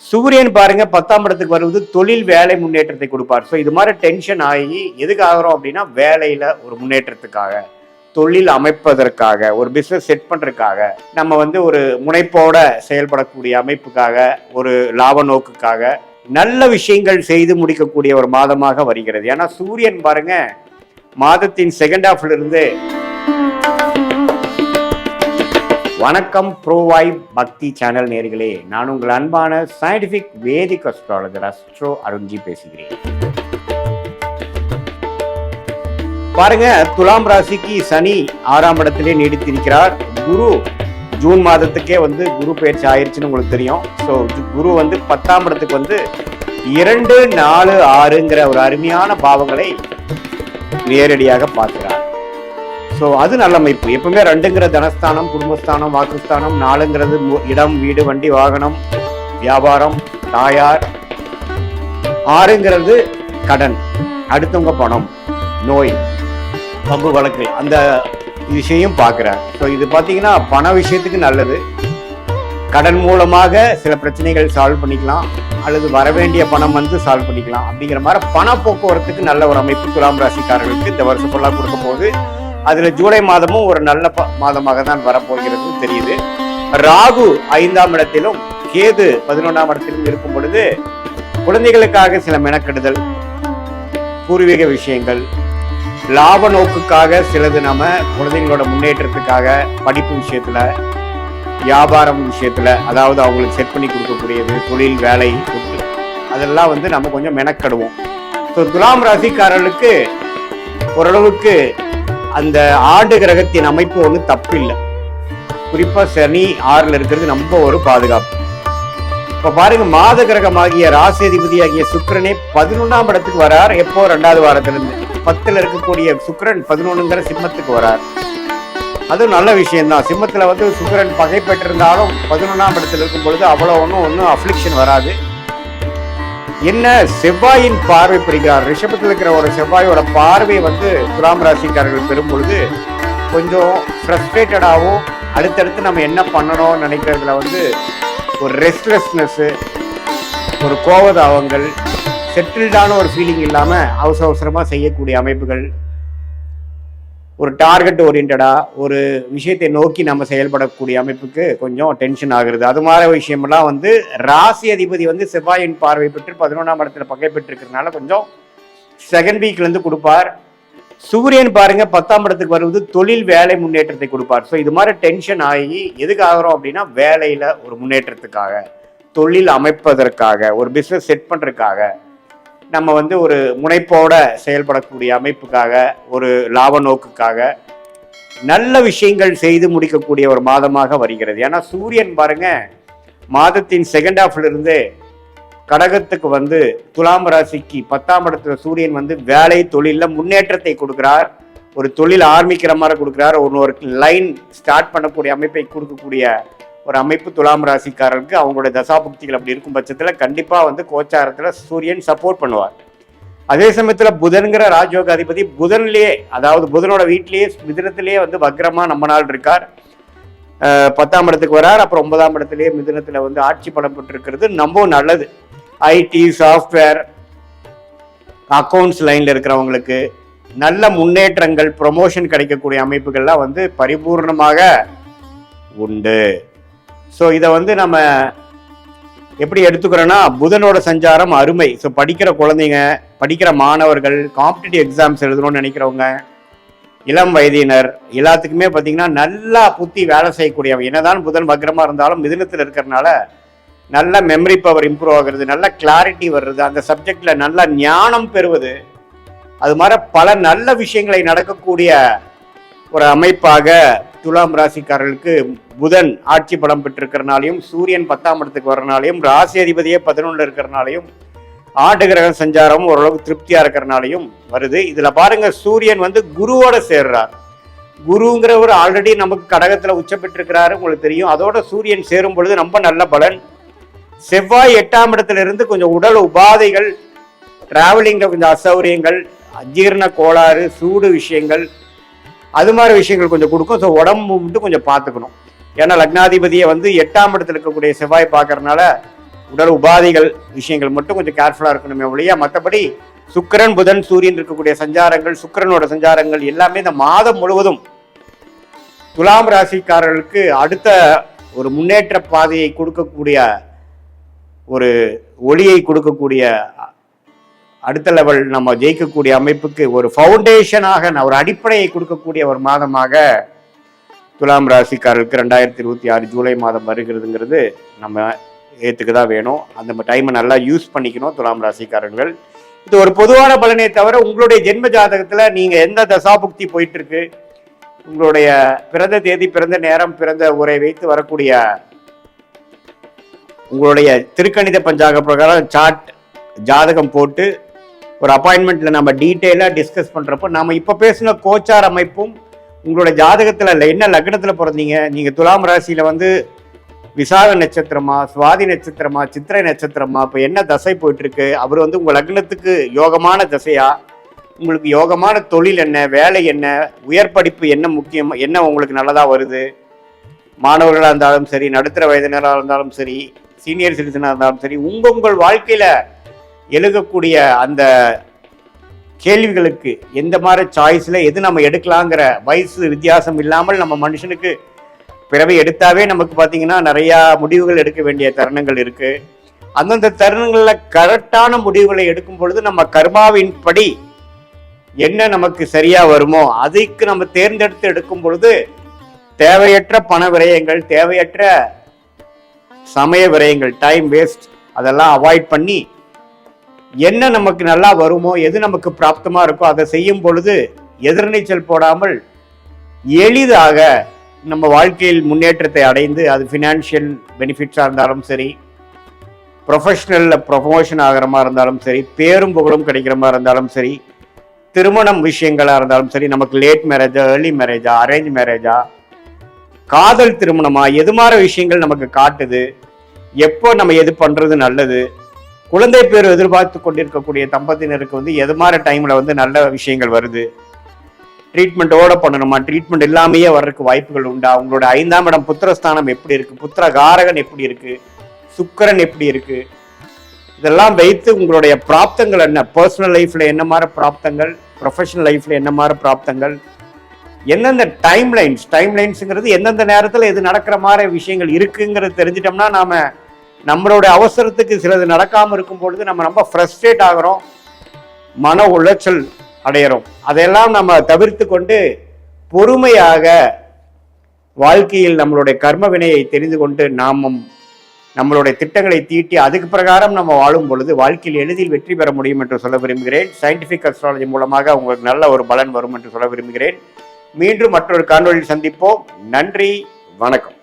சூரியன் பாருங்க 10ஆம் இடத்துக்கு வருவது தொழில் வேலை முன்னேற்றத்தை கொடுப்பார். ஸோ இது மாதிரி டென்ஷன் ஆகி எதுக்கு ஆகிறோம் அப்படின்னா வேலையில ஒரு முன்னேற்றத்துக்காக, தொழில் அமைப்பதற்காக, ஒரு பிஸ்னஸ் செட் பண்றதுக்காக, நம்ம வந்து ஒரு முனைப்போட செயல்படக்கூடிய அமைப்புக்காக, ஒரு லாப நோக்குக்காக நல்ல விஷயங்கள் செய்து முடிக்கக்கூடிய ஒரு மாதமாக வருகிறது. ஏன்னா சூரியன் பாருங்க மாதத்தின் செகண்ட் ஹாஃப்ல இருந்து வணக்கம் ப்ரோவாய் பக்தி சேனல் நேர்களே, நான் உங்கள் அன்பான சயின்டிபிக் வேதிக் அஸ்ட்ராலஜர் அஸ்ட்ரோ அருண்ஜி பேசுகிறேன். பாருங்க, துலாம் ராசிக்கு சனி 6ஆம் இடத்திலே நீடித்திருக்கிறார். குரு ஜூன் மாதத்துக்கே வந்து குரு பயிற்சி ஆயிடுச்சுன்னு உங்களுக்கு தெரியும். ஸோ குரு வந்து 10ஆம் இடத்துக்கு வந்து 2, 4, 6ங்கிற ஒரு அருமையான பாவங்களை நேரடியாக பார்க்கிறார். ஸோ அது நல்ல அமைப்பு. எப்பவுமே 2ங்கிற தனஸ்தானம், குடும்பஸ்தானம், வாக்குஸ்தானம், 4ங்கிறது இடம், வீடு, வண்டி, வாகனம், வியாபாரம், தாயார், 6ங்கிறது கடன், அடுத்தவங்க பணம், நோய், பம்பு வழக்கு, அந்த விஷயம் பார்க்குறார். ஸோ இது பார்த்தீங்கன்னா பண விஷயத்துக்கு நல்லது. கடன் மூலமாக சில பிரச்சனைகள் சால்வ் பண்ணிக்கலாம், அல்லது வரவேண்டிய பணம் வந்து சால்வ் பண்ணிக்கலாம். அப்படிங்கிற மாதிரி பண போக்குவரத்துக்கு நல்ல ஒரு அமைப்பு துலாம் ராசிக்காரர்களுக்கு இந்த வருஷம் ஃபுல்லாக கொடுக்க போகுது. அதுல ஜூலை மாதமும் ஒரு நல்ல மாதமாக தான் வரப்போகிறது தெரியுது. ராகு 5ஆம் இடத்திலும் கேது 11ஆம் இடத்திலும் இருக்கும் பொழுது குழந்தைகளுக்காக சில மெனக்கெடுதல், பூர்வீக விஷயங்கள், லாப நோக்குக்காக சிலது, நம்ம குழந்தைங்களோட முன்னேற்றத்துக்காக, படிப்பு விஷயத்துல, வியாபாரம் விஷயத்துல, அதாவது அவங்களுக்கு செட் பண்ணி கொடுக்கக்கூடியது, தொழில், வேலை, அதெல்லாம் வந்து நம்ம கொஞ்சம் மெனக்கெடுவோம். ஸோ துலாம் ராசிக்காரர்களுக்கு ஓரளவுக்கு அந்த ஆண்டு கிரகத்தின் அமைப்பு ஒன்றும் தப்பு இல்லை. குறிப்பா சனி 6ல் இருக்கிறது ரொம்ப ஒரு பாதுகாப்பு. இப்ப பாருங்க, மாத கிரகமாகிய ராசி அதிபதியாகிய சுக்கிரனே 11ஆம் இடத்துக்கு வரார். எப்போ? 2வது வாரத்திலிருந்து 10ல் இருக்கக்கூடிய சுக்கிரன் 11ங்கிற சிம்மத்துக்கு வரார். அதுவும் நல்ல விஷயம்தான். சிம்மத்துல வந்து சுக்கிரன் பகை பெற்றிருந்தாலும் 11ஆம் இடத்துல இருக்கும் பொழுது அவ்வளவு ஒன்றும் அஃப்ளிக்ஷன் வராது. என்ன, செவ்வாயின் பார்வை பெறுகிறார். ரிஷபத்தில் இருக்கிற ஒரு செவ்வாயோட பார்வை வந்து துலாம் ராசிக்காரர்கள் பெறும் பொழுது கொஞ்சம் ஃப்ரஸ்ட்ரேட்டடாகவும், அடுத்தடுத்து நம்ம என்ன பண்ணணும் நினைக்கிறதுல வந்து ஒரு ரெஸ்ட்லெஸ்னஸ், ஒரு கோபதாபங்கள், செட்டில்டான ஒரு ஃபீலிங் இல்லாமல் அவசரமா செய்யக்கூடிய அமைப்புகள், ஒரு டார்கெட் ஓரியன்டா ஒரு விஷயத்தை நோக்கி நம்ம செயல்படக்கூடிய அமைப்புக்கு கொஞ்சம் டென்ஷன் ஆகுறது. அது மாதிரி விஷயமெல்லாம் வந்து ராசி அதிபதி வந்து செவ்வாயின் பார்வை பெற்று 11ஆம் இடத்துல பகை பெற்றிருக்கிறதுனால கொஞ்சம் செகண்ட் வீக்ல இருந்து கொடுப்பார். சூரியன் பாருங்க 10ஆம் இடத்துக்கு வருவது தொழில் வேலை முன்னேற்றத்தை கொடுப்பார். ஸோ இது மாதிரி டென்ஷன் ஆகி எதுக்கு ஆகிறோம் அப்படின்னா வேலையில ஒரு முன்னேற்றத்துக்காக, தொழில் அமைப்பதற்காக, ஒரு பிஸ்னஸ் செட் பண்றதுக்காக, நம்ம வந்து ஒரு முனைப்போட செயல்படக்கூடிய அமைப்புக்காக, ஒரு லாப நோக்குக்காக நல்ல விஷயங்கள் செய்து முடிக்கக்கூடிய ஒரு மாதமாக வருகிறது. ஏன்னா சூரியன் பாருங்க மாதத்தின் செகண்ட் ஹாஃப்ல இருந்து கடகத்துக்கு வந்து துலாம் ராசிக்கு 10ஆம் இடத்துல சூரியன் வந்து வேலை, தொழில முன்னேற்றத்தை கொடுக்கிறார். ஒரு தொழில் ஆரம்பிக்கிற மாதிரி கொடுக்கிறார். ஒரு லைன் ஸ்டார்ட் பண்ணக்கூடிய அமைப்பை கொடுக்கக்கூடிய ஒரு அமைப்பு துலாம் ராசிக்காரர்களுக்கு அவங்களுடைய தசாபுக்திகள் அப்படி இருக்கும் பட்சத்துல கண்டிப்பா வந்து கோச்சாரத்துல சூரியன் சப்போர்ட் பண்ணுவார். அதே சமயத்துல புதன்கிற ராஜயோக அதிபதி புதன்லயே, அதாவது புதனோட வீட்டிலேயே மிதுனத்திலேயே வந்து வக்ரமா நம்ம நாள் இருக்கார். 10ஆம் இடத்துக்கு வரார். அப்புறம் 9ஆம் இடத்திலேயே மிதுனத்துல வந்து ஆட்சி பலம் பெற்றிருக்கிறது ரொம்ப நல்லது. ஐடி, சாஃப்ட்வேர், அக்கௌண்ட்ஸ் லைன்ல இருக்கிறவங்களுக்கு நல்ல முன்னேற்றங்கள், ப்ரொமோஷன் கிடைக்கக்கூடிய அமைப்புகள்லாம் வந்து பரிபூர்ணமாக உண்டு. ஸோ இதை வந்து நம்ம எப்படி எடுத்துக்கிறோன்னா, புதனோட சஞ்சாரம் அருமை. ஸோ படிக்கிற குழந்தைங்க, படிக்கிற மாணவர்கள், காம்படிட்டிவ் எக்ஸாம்ஸ் எழுதணும்னு நினைக்கிறவங்க, இளம் வயதினர் எல்லாத்துக்குமே பார்த்தீங்கன்னா நல்லா புத்தி வேலை செய்யக்கூடியவங்க. என்னதான் புதன் வக்ரமாக இருந்தாலும் மிதுனத்தில் இருக்கிறதுனால நல்ல மெமரி பவர் இம்ப்ரூவ் ஆகுறது, நல்ல கிளாரிட்டி வர்றது, அந்த சப்ஜெக்ட்ல நல்ல ஞானம் பெறுவது, அது மாதிரி பல நல்ல விஷயங்களை நடக்கக்கூடிய ஒரு அமைப்பாக துலாம் ராசிக்காரர்களுக்கு புதன் ஆட்சி பலம் பெற்றிருக்கிறனாலையும், சூரியன் 10ஆம் இடத்துக்கு வர்றனாலையும், ராசி அதிபதியே 11ல் இருக்கிறனாலையும், ஆண்டு கிரக சஞ்சாரம் ஓரளவுக்கு திருப்தியா இருக்கிறனாலையும் வருது. இதுல பாருங்க, சூரியன் வந்து குருவோட சேர்றார். குருங்கிறவர் ஆல்ரெடி நமக்கு கடகத்துல உச்ச பெற்றிருக்கிறாரு, உங்களுக்கு தெரியும். அதோட சூரியன் சேரும் பொழுது ரொம்ப நல்ல பலன். செவ்வாய் 8ஆம் இடத்துல இருந்து கொஞ்சம் உடல் உபாதைகள், டிராவலிங்ல கொஞ்சம் அசௌரியங்கள், அஜீரண கோளாறு, சூடு விஷயங்கள், அது மாதிரி விஷயங்கள் கொஞ்சம் கொடுக்கும். ஸோ உடம்பு மட்டும் கொஞ்சம் பார்த்துக்கணும். ஏன்னா லக்னாதிபதியை வந்து 8ஆம் இடத்துல இருக்கக்கூடிய செவ்வாய் பார்க்கறதுனால உடல் உபாதைகள் விஷயங்கள் மட்டும் கொஞ்சம் கேர்ஃபுல்லாக இருக்கணுமே ஒழிய மற்றபடி சுக்கிரன் புதன் சூரியன் இருக்கக்கூடிய சஞ்சாரங்கள், சுக்கிரனோட சஞ்சாரங்கள் எல்லாமே இந்த மாதம் முழுவதும் துலாம் ராசிக்காரர்களுக்கு அடுத்த ஒரு முன்னேற்ற பாதையை கொடுக்கக்கூடிய, ஒரு ஒளியை கொடுக்கக்கூடிய, அடுத்த லெவல் நம்ம ஜெயிக்கக்கூடிய அமைப்புக்கு ஒரு ஃபவுண்டேஷனாக ஒரு அடிப்படையை கொடுக்கக்கூடிய ஒரு மாதமாக துலாம் ராசிக்காரர்களுக்கு 2026 ஜூலை மாதம் வருகிறதுங்கிறது நம்ம ஏற்றுக்க தான் வேணும். அந்த டைமை நல்லா யூஸ் பண்ணிக்கணும் துலாம் ராசிக்காரர்கள். இது ஒரு பொதுவான பலனே தவிர உங்களுடைய ஜென்ம ஜாதகத்தில் நீங்கள் எந்த தசாபுக்தி போயிட்டு இருக்கு, உங்களுடைய பிறந்த தேதி, பிறந்த நேரம், பிறந்த ஊரை வைத்து வரக்கூடிய உங்களுடைய திருக்கணித பஞ்சாங்க பிரகாரம் சார்ட் ஜாதகம் போட்டு ஒரு அப்பாயின்மெண்ட்ல நம்ம டீட்டெயிலாக டிஸ்கஸ் பண்றப்போ நாம இப்போ பேசின கோச்சார் அமைப்பும் உங்களோட ஜாதகத்தில் என்ன லக்னத்தில் பிறந்தீங்க, நீங்கள் துலாம் ராசியில் விசாக நட்சத்திரமா, சுவாதி நட்சத்திரமா, சித்திரை நட்சத்திரமா, இப்போ என்ன தசை போயிட்டு இருக்கு, அவர் உங்கள் லக்னத்துக்கு யோகமான தசையா, உங்களுக்கு யோகமான தொழில் என்ன, வேலை என்ன, உயர் படிப்பு என்ன முக்கியம், என்ன உங்களுக்கு நல்லதாக வருது, மாணவர்களாக இருந்தாலும் சரி, நடுத்தர வயதினராக இருந்தாலும் சரி, சீனியர் சிட்டிசனாக இருந்தாலும் சரி, உங்கள் வாழ்க்கையில் எழுகக்கூடிய அந்த கேள்விகளுக்கு எந்த மாதிரி சாய்ஸில் எது நம்ம எடுக்கலாங்கிற வயசு வித்தியாசம் இல்லாமல் நம்ம மனுஷனுக்கு பிறவை எடுத்தாவே நமக்கு பார்த்தீங்கன்னா நிறையா முடிவுகள் எடுக்க வேண்டிய தருணங்கள் இருக்கு. அந்தந்த தருணங்களில் கரெக்டான முடிவுகளை எடுக்கும் பொழுது நம்ம கர்மாவின் படி என்ன நமக்கு சரியா வருமோ அதுக்கு நம்ம தேர்ந்தெடுத்து எடுக்கும் பொழுது தேவையற்ற பண விரயங்கள், தேவையற்ற சமய விரயங்கள், டைம் வேஸ்ட், அதெல்லாம் அவாய்ட் பண்ணி என்ன நமக்கு நல்லா வருமோ, எது நமக்கு பிராப்தமா இருக்கோ அதை செய்யும் பொழுது எதிர்நீச்சல் போடாமல் எளிதாக நம்ம வாழ்க்கையில் முன்னேற்றத்தை அடைந்து, அது ஃபினான்ஷியல் பெனிஃபிட்ஸாக இருந்தாலும் சரி, ப்ரொஃபஷனலில் ப்ரொமோஷன் ஆகிற மாதிரி இருந்தாலும் சரி, பேரும் புகழும் கிடைக்கிற மாதிரி இருந்தாலும் சரி, திருமணம் விஷயங்களாக இருந்தாலும் சரி, நமக்கு லேட் மேரேஜா, ஏர்லி மேரேஜா, அரேஞ்ச் மேரேஜா, காதல் திருமணமா, எது மாதிரி விஷயங்கள் நமக்கு காட்டுது, எப்போ நம்ம எது பண்ணுறது நல்லது, குழந்தை பேர் எதிர்பார்த்து கொண்டிருக்கக்கூடிய தம்பதியினருக்கு எது மாதிரி டைமில் நல்ல விஷயங்கள் வருது, ட்ரீட்மெண்ட்டோட பண்ணணுமா, ட்ரீட்மெண்ட் இல்லாமையே வர்றதுக்கு வாய்ப்புகள் உண்டா, உங்களோட 5ஆம் இடம் புத்திரஸ்தானம் எப்படி இருக்கு, புத்திரகாரகன் எப்படி இருக்கு, சுக்கிரன் எப்படி இருக்கு, இதெல்லாம் வைத்து உங்களுடைய பிராப்தங்கள் என்ன, பர்சனல் லைஃப்ல என்ன மாதிரி பிராப்தங்கள், ப்ரொஃபஷனல் லைஃப்ல என்ன மாதிரி பிராப்தங்கள், எந்தெந்த டைம்லைன்ஸுங்கிறது எந்தெந்த நேரத்தில் எது நடக்கிற மாதிரி விஷயங்கள் இருக்குங்கிறது தெரிஞ்சிட்டோம்னா நாம நம்மளோட அவசரத்துக்கு சிலது நடக்காமல் இருக்கும் பொழுது நம்ம ரொம்ப ஃப்ரஸ்ட்ரேட் ஆகிறோம், மன உளைச்சல் அடையிறோம். அதையெல்லாம் நம்ம தவிர்த்து கொண்டு பொறுமையாக வாழ்க்கையில் நம்மளுடைய கர்ம வினையை தெரிந்து கொண்டு நாமும் நம்மளுடைய திட்டங்களை தீட்டி அதுக்கு பிரகாரம் நம்ம வாழும் பொழுது வாழ்க்கையில் எளிதில் வெற்றி பெற முடியும் என்று சொல்ல விரும்புகிறேன். சயின்டிபிக் அஸ்ட்ராலஜி மூலமாக உங்களுக்கு நல்ல ஒரு பலன் வரும் என்று சொல்ல விரும்புகிறேன். மீண்டும் மற்றொரு காணொளியில் சந்திப்போம். நன்றி, வணக்கம்.